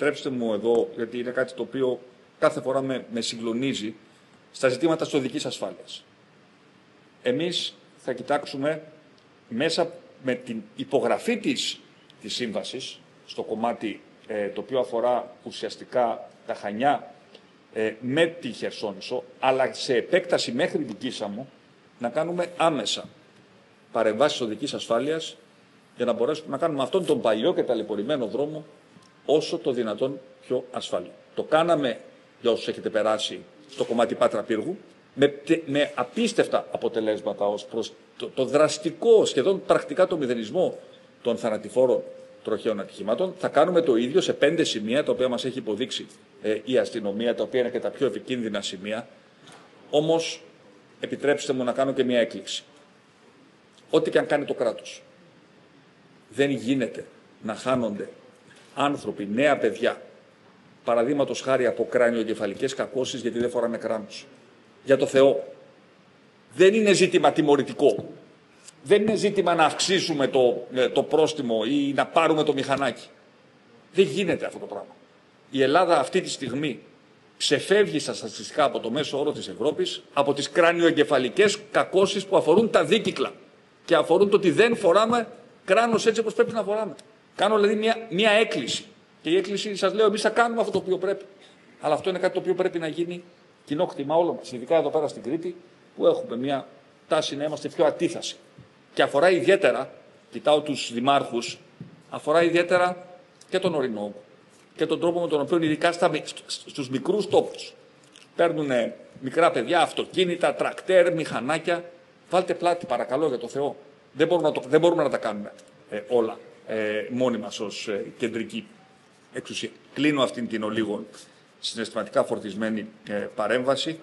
επιτρέψτε μου εδώ, γιατί είναι κάτι το οποίο κάθε φορά με συγκλονίζει, στα ζητήματα της οδικής ασφάλειας. Εμείς θα κοιτάξουμε μέσα με την υπογραφή της σύμβασης, στο κομμάτι το οποίο αφορά ουσιαστικά τα Χανιά με τη Χερσόνησο, αλλά σε επέκταση μέχρι την Κίσαμο, να κάνουμε άμεσα παρεμβάσεις οδικής ασφάλειας για να μπορέσουμε να κάνουμε αυτόν τον παλιό και ταλαιπωρημένο δρόμο όσο το δυνατόν πιο ασφαλή. Το κάναμε για όσους έχετε περάσει στο κομμάτι Πάτρα Πύργου με απίστευτα αποτελέσματα ως προς το δραστικό, σχεδόν πρακτικά το μηδενισμό των θανατηφόρων τροχαίων ατυχημάτων. Θα κάνουμε το ίδιο σε 5 σημεία, τα οποία μας έχει υποδείξει η αστυνομία, τα οποία είναι και τα πιο επικίνδυνα σημεία. Όμως, επιτρέψτε μου να κάνω και μια έκκληση. Ό,τι και αν κάνει το κράτος, δεν γίνεται να χάνονται άνθρωποι, νέα παιδιά, παραδείγματος χάρη από κράνιο-εγκεφαλικές κακώσεις, γιατί δεν φοράνε κράνος. Για το Θεό, δεν είναι ζήτημα τιμωρητικό. Δεν είναι ζήτημα να αυξήσουμε το πρόστιμο ή να πάρουμε το μηχανάκι. Δεν γίνεται αυτό το πράγμα. Η Ελλάδα αυτή τη στιγμή ξεφεύγει στα στατιστικά από το μέσο όρο της Ευρώπης από τις κράνιο-εγκεφαλικές κακώσεις που αφορούν τα δίκυκλα και αφορούν το ότι δεν φοράμε κράνος έτσι όπως πρέπει να φοράμε. Κάνω δηλαδή μια έκκληση. Και η έκκληση, σας λέω, εμείς θα κάνουμε αυτό το οποίο πρέπει. Αλλά αυτό είναι κάτι το οποίο πρέπει να γίνει κοινό κτήμα όλων μας. Ειδικά εδώ πέρα στην Κρήτη, που έχουμε μια τάση να είμαστε πιο ατίθασοι. Και αφορά ιδιαίτερα, κοιτάω τους δημάρχους, αφορά ιδιαίτερα και τον ορεινό και τον τρόπο με τον οποίο, ειδικά στους μικρούς τόπους, παίρνουν μικρά παιδιά, αυτοκίνητα, τρακτέρ, μηχανάκια. Βάλτε πλάτη, παρακαλώ, για το Θεό. Δεν μπορούμε να τα κάνουμε όλα μόνοι μας ως κεντρική εξουσία. Κλείνω αυτήν την ολίγο συναισθηματικά φορτισμένη παρέμβαση.